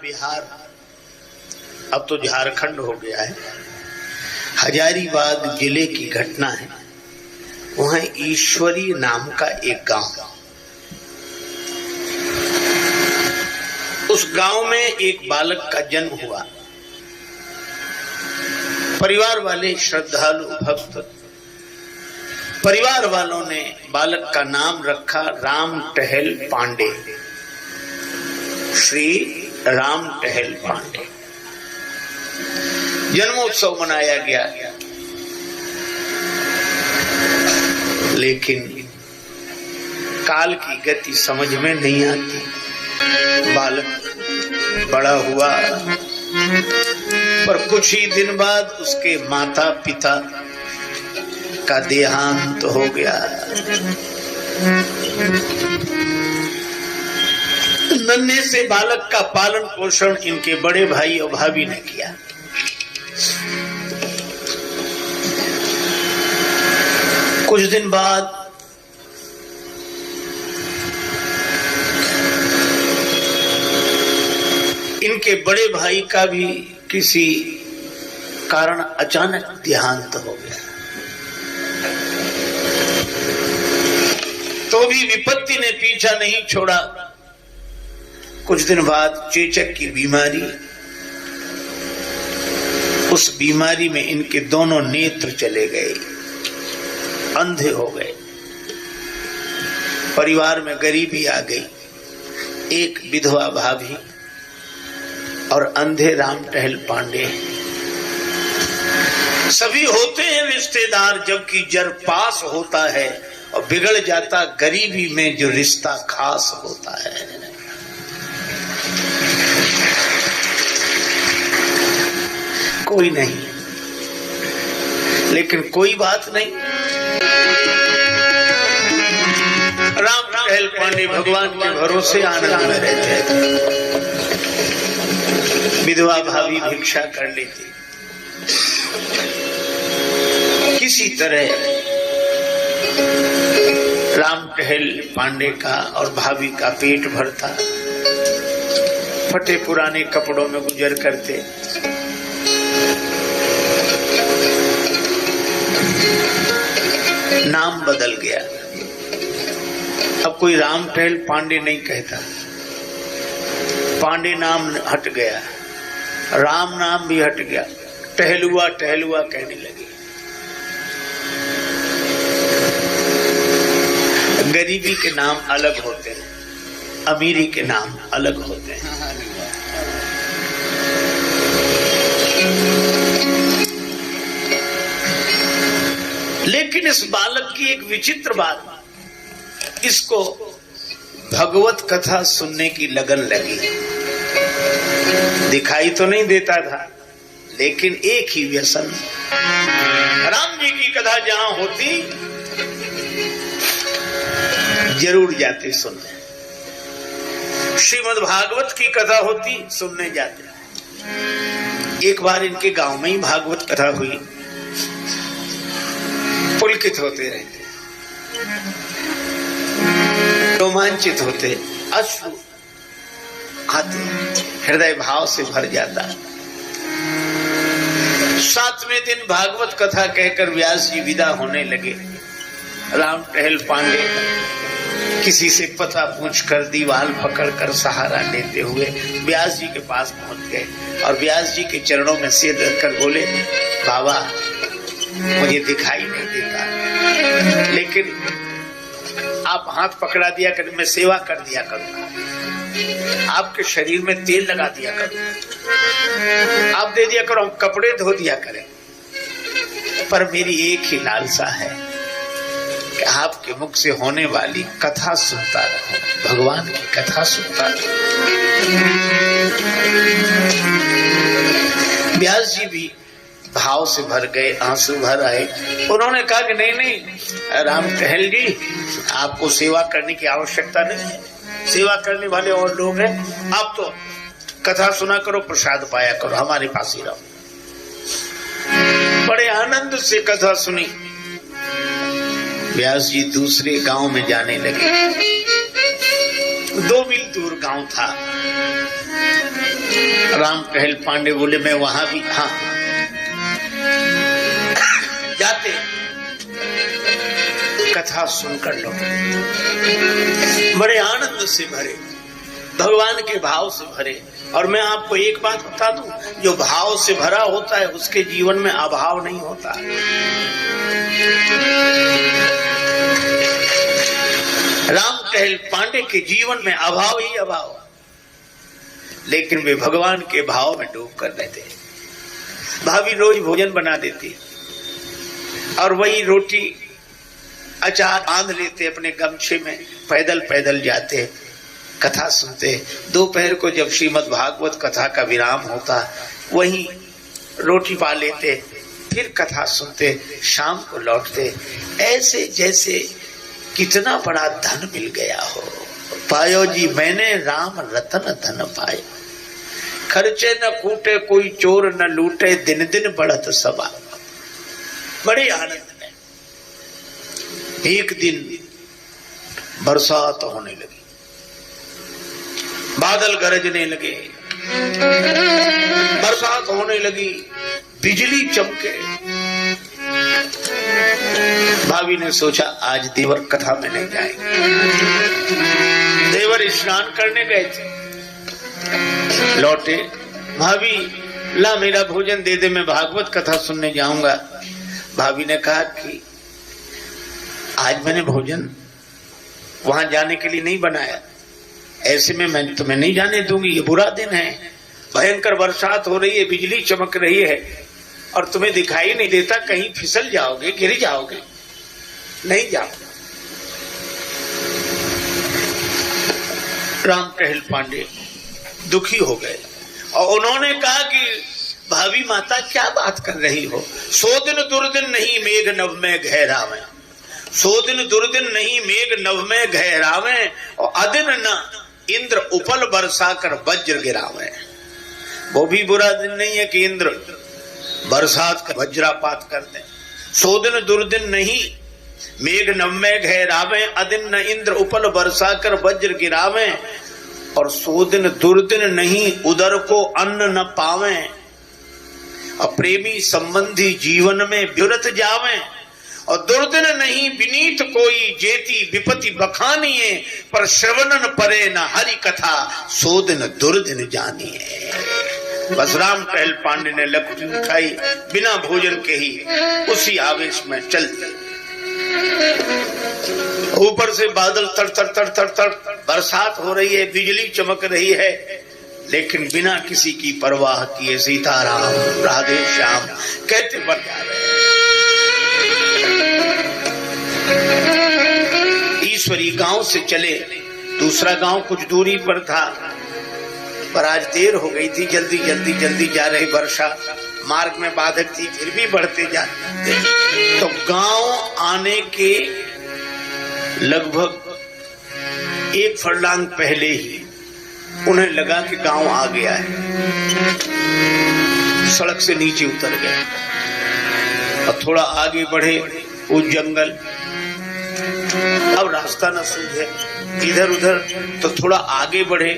बिहार अब तो झारखंड हो गया है। हजारीबाग जिले की घटना है। वहां ईश्वरी नाम का एक गांव, उस गांव में एक बालक का जन्म हुआ। परिवार वाले श्रद्धालु भक्त, परिवार वालों ने बालक का नाम रखा राम टहल पांडे, श्री राम टहल पांडे। जन्मोत्सव मनाया गया, लेकिन काल की गति समझ में नहीं आती। बालक बड़ा हुआ, पर कुछ ही दिन बाद उसके माता पिता का देहांत हो गया। नन्हे से बालक का पालन पोषण इनके बड़े भाई और भाभी ने किया। कुछ दिन बाद इनके बड़े भाई का भी किसी कारण अचानक देहांत हो गया। तो भी विपत्ति ने पीछा नहीं छोड़ा। कुछ दिन बाद चेचक की बीमारी, उस बीमारी में इनके दोनों नेत्र चले गए, अंधे हो गए। परिवार में गरीबी आ गई। एक विधवा भाभी और अंधे राम टहल पांडे। सभी होते हैं रिश्तेदार, जबकि जर पास होता है और बिगड़ जाता गरीबी में जो रिश्ता खास होता है। कोई नहीं, लेकिन कोई बात नहीं। राम टहल पांडे भगवान के भरोसे आनंद में रहते। विधवा भाभी भिक्षा कर लेती। किसी तरह राम टहल पांडे का और भाभी का पेट भरता। फटे पुराने कपड़ों में गुजर करते। नाम बदल गया। अब कोई राम टहल पांडे नहीं कहता। पांडे नाम हट गया, राम नाम भी हट गया। टहलुआ टहलुआ कहने लगे। गरीबी के नाम अलग होते हैं, अमीरी के नाम अलग होते हैं। लेकिन इस बालक की एक विचित्र बात, इसको भगवत कथा सुनने की लगन लगी। दिखाई तो नहीं देता था, लेकिन एक ही व्यसन। राम जी की कथा जहां होती जरूर जाते सुनने। श्रीमद् भागवत की कथा होती सुनने जाते। एक बार इनके गांव में ही भागवत कथा हुई। पुलकित होते रहते, रोमांचित होते, अश्रु आते, हृदय भाव से भर जाता। 7वें दिन भागवत कथा कहकर व्यास जी विदा होने लगे। राम टहल पांडे किसी से पता पूछकर दीवाल पकड़कर सहारा लेते हुए व्यास जी के पास पहुंच गए और व्यास जी के चरणों में सिर रखकर बोले, बाबा मुझे दिखाई नहीं देता, लेकिन आप हाथ पकड़ा दिया कर, मैं सेवा कर दिया करूंगा। आपके शरीर में तेल लगा दिया करूंगा, आप दे दिया करो, कपड़े धो दिया करें। पर मेरी एक ही लालसा है कि आपके मुख से होने वाली कथा सुनता रहूं, भगवान की कथा सुनता रहूं। व्यास जी भी भाव से भर गए, आंसू भर आए। उन्होंने कहा कि नहीं नहीं राम टहल जी, आपको सेवा करने की आवश्यकता नहीं है। सेवा करने वाले और लोग हैं, आप तो कथा सुना करो, प्रसाद पाया करो, हमारे पास ही रहो। बड़े आनंद से कथा सुनी। व्यास जी दूसरे गांव में जाने लगे। 2 मील दूर गांव था। राम टहल पांडे बोले मैं वहां भी, हाँ जाते, कथा सुनकर लौटे, बड़े आनंद से भरे, भगवान के भाव से भरे। और मैं आपको एक बात बता दूं, जो भाव से भरा होता है उसके जीवन में अभाव नहीं होता। राम टहल पांडे के जीवन में अभाव ही अभाव, लेकिन वे भगवान के भाव में डूब कर रहते। भाभी रोज भोजन बना देती और वही रोटी अचार बांध लेते अपने गमछे में, पैदल पैदल जाते, कथा सुनते। दोपहर को जब श्रीमद् भागवत कथा का विराम होता, वहीं रोटी पा लेते, फिर कथा सुनते, शाम को लौटते। ऐसे जैसे कितना बड़ा धन मिल गया हो। पायो जी मैंने राम रतन धन पाए, खर्चे न कूटे कोई चोर न लूटे, दिन दिन बढ़त सबा। बड़े आनंद में एक दिन बरसात होने लगी, बादल गरजने लगे, बरसात होने लगी, बिजली चमके। भाभी ने सोचा आज देवर कथा में नहीं जाएंगे। देवर स्नान करने गए थे, लौटे, भाभी ला मेरा भोजन दे दे, मैं भागवत कथा सुनने जाऊंगा। भाभी ने कहा कि आज मैंने भोजन वहां जाने के लिए नहीं बनाया, ऐसे में मैं तुम्हें नहीं जाने दूंगी, ये बुरा दिन है, भयंकर बरसात हो रही है, बिजली चमक रही है और तुम्हें दिखाई नहीं देता, कहीं फिसल जाओगे, गिर जाओगे, नहीं जाओ। राम टहल पांडे दुखी हो गए और उन्होंने कहा कि भाभी माता क्या बात कर रही हो, सो दिन दुर्दिन नहीं मेघ नभ में गहरावे, सो दिन दुर्दिन नहीं मेघ नभ में गहरावे, और अदिन न इंद्र उपल बरसा कर वज्र गिरावे। वो भी बुरा दिन नहीं है कि इंद्र बरसात का वज्रापात कर दे। सो दिन दुर्दिन नहीं मेघ नभ में गहरावे, अदिन न इंद्र उपल बरसा कर वज्र गिरावे, और सो दिन दुर्दिन नहीं उदर को अन्न न पावे, और प्रेमी संबंधी जीवन में व्युरत जावे, और दुर्दिन नहीं विनीत कोई जेती विपति बखानिए, पर श्रवणन परे न हरि कथा सो दिन दुर्दिन जानिए। बस राम टहल पांडे ने लकड़ी उठाई, बिना भोजन के ही उसी आवेश में चल दिए। ऊपर से बादल तर तर तर तर तर, बरसात हो रही है, बिजली चमक रही है, लेकिन बिना किसी की परवाह किए सीताराम राधे श्याम कहते बढ़ जा रहे। ईश्वरी गांव से चले, दूसरा गांव कुछ दूरी पर था, पर आज देर हो गई थी, जल्दी जल्दी जल्दी जा रही, वर्षा मार्ग में बाधक थी, फिर भी बढ़ते जाते। तो गांव आने के लगभग 1 फरलांग पहले ही उन्हें लगा कि गांव आ गया है। सड़क से नीचे उतर गए और थोड़ा आगे बढ़े, उस जंगल, अब रास्ता न सूझे इधर उधर, तो थोड़ा आगे बढ़े।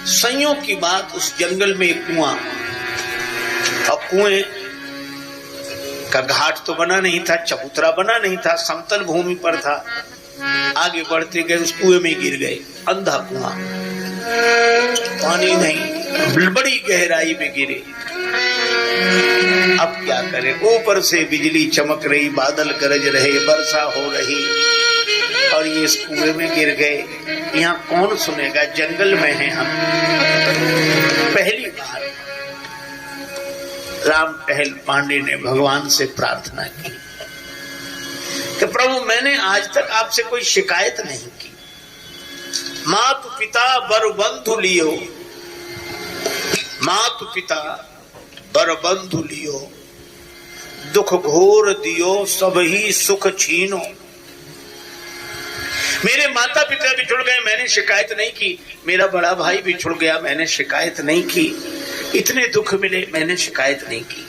संयोग की बात, उस जंगल में एक कुआं, और कुएं का घाट तो बना नहीं था, चबूतरा बना नहीं था, समतल भूमि पर था। आगे बढ़ते गए, उस कुएं में गिर गए, अंधा कुआं, पानी नहीं, बड़ी गहराई में गिरे। अब क्या करें, ऊपर से बिजली चमक रही, बादल गरज रहे, वर्षा हो रही, और ये इस कुएं में गिर गए। यहाँ कौन सुनेगा, जंगल में हैं हम। पहली बार राम टहल पांडे ने भगवान से प्रार्थना की कि प्रभु मैंने आज तक आपसे कोई शिकायत नहीं की, मातु पिता बर बंधु लियो, मातु पिता बर बंधु लियो, दुख घोर दियो सब ही सुख छीनो। मेरे माता पिता बिछुड़ गए, मैंने शिकायत नहीं की, मेरा बड़ा भाई बिछुड़ गया, मैंने शिकायत नहीं की, इतने दुख मिले, मैंने शिकायत नहीं की।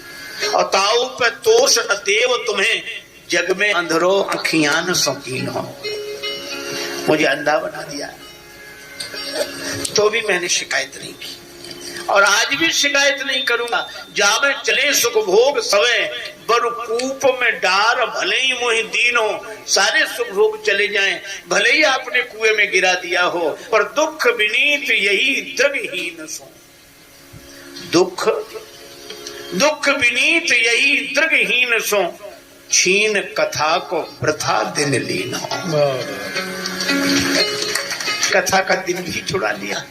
और ताऊ पे तोष न देव तुम्हें, जग में अंधरो अखियां न शौकीन हो, मुझे अंधा बना दिया तो भी मैंने शिकायत नहीं की। और आज भी शिकायत नहीं करूंगा। जावे चले सुख भोग सवे बर कूप में डार, भले ही मोहि दीनो, सारे सुख भोग चले जाएं, भले ही आपने कुएं में गिरा दिया हो, पर दुख विनीत यही दृढ़हीन सो। दुख विनीत यही दृढ़हीन सो, छीन कथा को प्रथा दिन लीन हो। कथा का दिन भी छुड़ा लिया।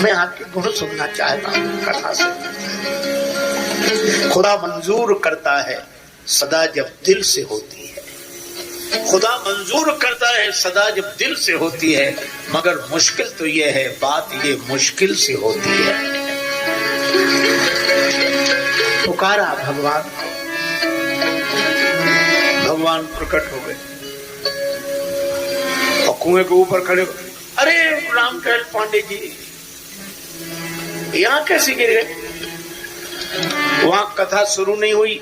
मैं आपके गुण सुनना चाहता हूँ कथा से। खुदा मंजूर करता है सदा जब दिल से होती है। खुदा मंजूर करता है सदा जब दिल से होती है, मगर मुश्किल तो यह है, बात ये मुश्किल से होती है। पुकारा भगवान को, भगवान प्रकट हो गए और कुएं के ऊपर खड़े। अरे रामटहल पांडे जी यहाँ कैसे गिर गए? वहां कथा शुरू नहीं हुई।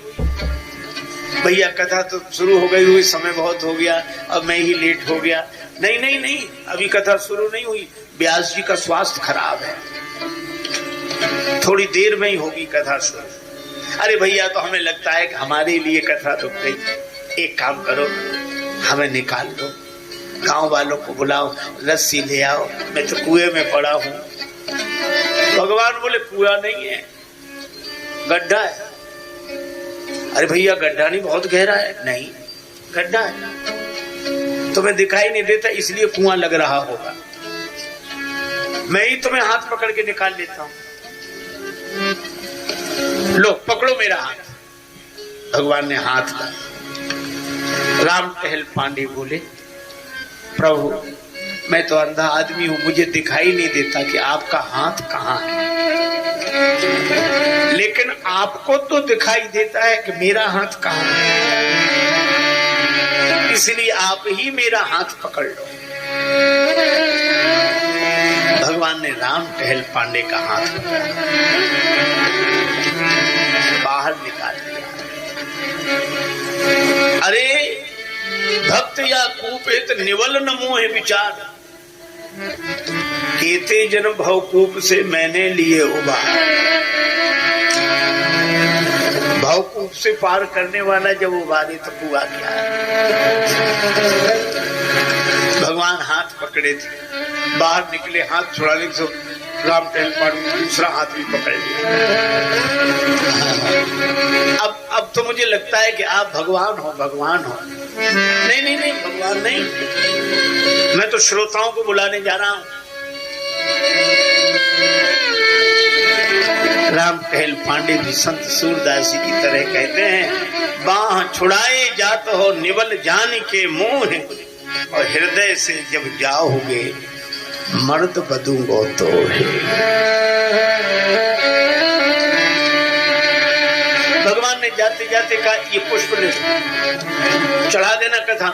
भैया कथा तो शुरू हो गई हुई, समय बहुत हो गया, अब मैं ही लेट हो गया। नहीं नहीं नहीं, अभी कथा शुरू नहीं हुई। व्यास जी का स्वास्थ्य खराब है, थोड़ी देर में ही होगी कथा शुरू। अरे भैया तो हमें लगता है कि हमारे लिए कथा रुक गई। एक काम करो, हमें निकाल दो, गांव वालों को बुलाओ, रस्सी ले आओ, मैं तो कुएं में पड़ा हूं। भगवान बोले कुआं नहीं है, गड्ढा है। अरे भैया गड्ढा नहीं, बहुत गहरा है। नहीं, गड्ढा है, तुम्हें दिखाई नहीं देता इसलिए कुआं लग रहा होगा। मैं ही तुम्हें हाथ पकड़ के निकाल लेता हूं, लो पकड़ो मेरा हाथ। भगवान ने हाथ का। रामटहल पांडे बोले, प्रभु मैं तो अंधा आदमी हूं, मुझे दिखाई नहीं देता कि आपका हाथ कहाँ है, लेकिन आपको तो दिखाई देता है कि मेरा हाथ कहाँ है, इसलिए आप ही मेरा हाथ पकड़ लो। भगवान ने रामटहल पांडे का हाथ पकड़ा, बाहर निकाल दिया। अरे भक्त या कूपित निवल न मोह विचार, केते जन्म भवकूप से मैंने लिए उबार। भवकूप से पार करने वाला जब उबारे तो हुआ क्या है? भगवान हाथ पकड़े थे, बाहर निकले, हाथ छुड़ाने से रामटहल पांडे दूसरा हाथ भी पकड़ लिया। अब तो मुझे लगता है कि आप भगवान हो, भगवान हो। नहीं नहीं नहीं, भगवान नहीं, मैं तो श्रोताओं को बुलाने जा रहा हूं। रामटहल पांडे भी संत सूरदास जी की तरह कहते हैं, बाह छुड़ाए जात हो निवल जान के मोह, और हृदय से जब जाओगे मर्द बदूंगो तो है। भगवान ने जाते जाते कहा, ये पुष्प ले चढ़ा देना कथा।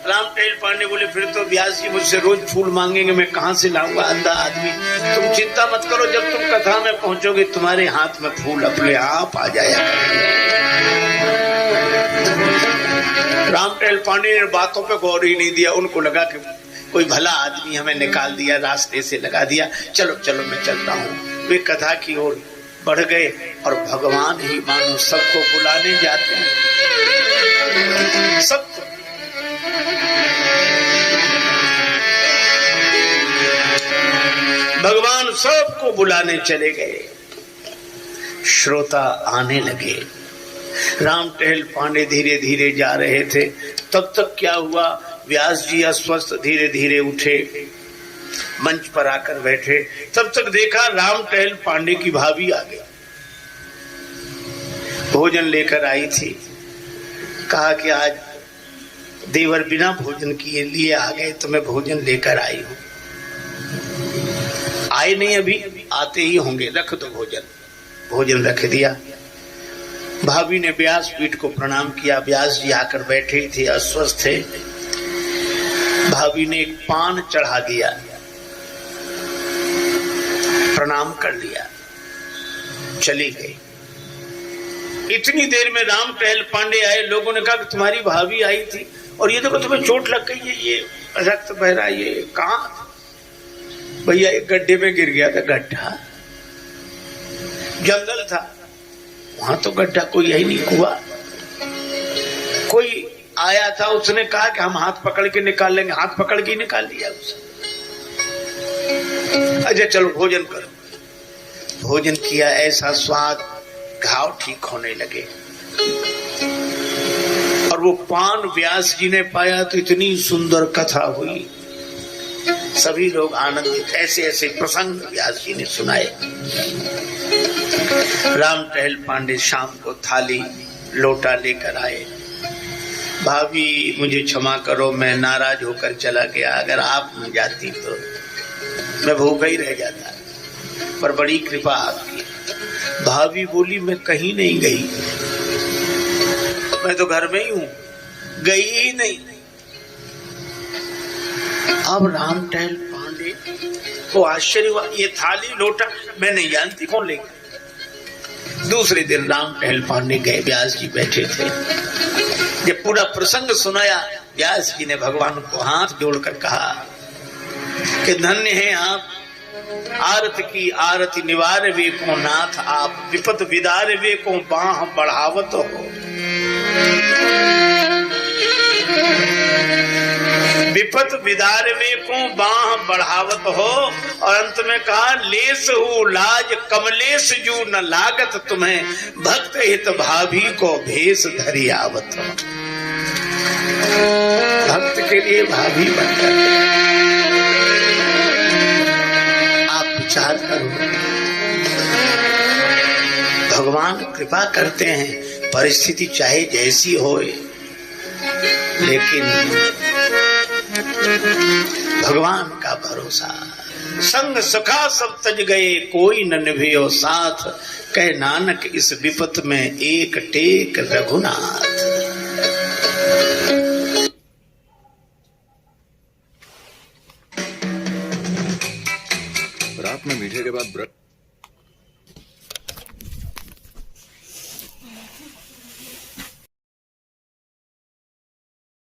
रामटहल पांडे बोले, फिर तो व्यास जी मुझसे रोज फूल मांगेंगे, मैं कहां से लाऊंगा, अंधा आदमी। तुम चिंता मत करो, जब तुम कथा में पहुंचोगे तुम्हारे हाथ में फूल अपने आप आ जाएगा। रामटहल पांडे ने बातों पे गौर ही नहीं दिया, उनको लगा कि कोई भला आदमी हमें निकाल दिया, रास्ते से लगा दिया, चलो चलो मैं चलता हूँ। वे कथा की ओर बढ़ गए और भगवान ही मानो सबको बुलाने जाते हैं। सबको भगवान सबको बुलाने चले गए। श्रोता आने लगे। रामटहल पांडे धीरे धीरे जा रहे थे, तब तक क्या हुआ, व्यास जी अस्वस्थ धीरे धीरे उठे, मंच पर आकर बैठे। तब तक देखा रामटहल पांडे की भाभी आ गई, भोजन लेकर आई थी। कहा कि आज देवर बिना भोजन किए लिए आ गए, तो मैं भोजन लेकर आई हूं। आए नहीं, अभी आते ही होंगे, रख दो भोजन। भोजन रख दिया। भाभी ने व्यासपीठ को प्रणाम किया। व्यास जी आकर बैठे थे, अस्वस्थ थे। भाभी ने एक पान चढ़ा दिया, प्रणाम कर लिया, चली गई। इतनी देर में रामटहल पांडे आए। लोगों ने कहा कि तुम्हारी भाभी आई थी और ये देखो तुम्हें चोट लग गई है, ये रक्त बह रहा है, ये कहाँ? भैया एक गड्ढे में गिर गया था। गड्ढा जंगल था, वहां तो गड्ढा कोई यही नहीं, कुआ। कोई आया था, उसने कहा कि हम हाथ पकड़ के निकाल लेंगे। हाथ पकड़ के निकाल लिया उसने। अच्छा चलो भोजन करो। भोजन किया, ऐसा स्वाद, घाव ठीक होने लगे। और वो पान व्यास जी ने पाया तो इतनी सुंदर कथा हुई, सभी लोग आनंदित। ऐसे ऐसे प्रसंग व्यास जी ने सुनाए। राम टहल पांडे शाम को थाली लोटा लेकर आए। भाभी मुझे क्षमा करो, मैं नाराज होकर चला गया, अगर आप न जाती तो मैं भूखा ही रह जाता, पर बड़ी कृपा आपकी। भाभी बोली मैं कहीं नहीं गई, मैं तो घर में ही हूं, गई ही नहीं। अब राम टहल पांडे को आश्चर्य हुआ, ये थाली लोटा मैं नहीं जानती कौन ले गया। दूसरे दिन राम टहल पांडे गए, व्यास जी बैठे थे। जब पूरा प्रसंग सुनाया, व्यास जी ने भगवान को हाथ जोड़कर कहा कि धन्य हैं आप, आरत की आरती निवार वे को नाथ आप, विपत विदार वे को बाह बढ़ावत हो। विपत विदार वे को बाह बढ़ावत हो। और अंत में कहा लेस हूँ लाज कमलेश जू न लागत तुम्हें, भक्त हित भाभी को भेष धरी आवत हो। भक्त के लिए भाभी बनकर आप विचार करो। भगवान कृपा करते हैं, परिस्थिति चाहे जैसी होए, लेकिन भगवान का भरोसा। संग सखा सब तज गए, कोई न निभयो साथ, कह नानक इस विपत में एक टेक रघुनाथ। रात में मीठे के बाद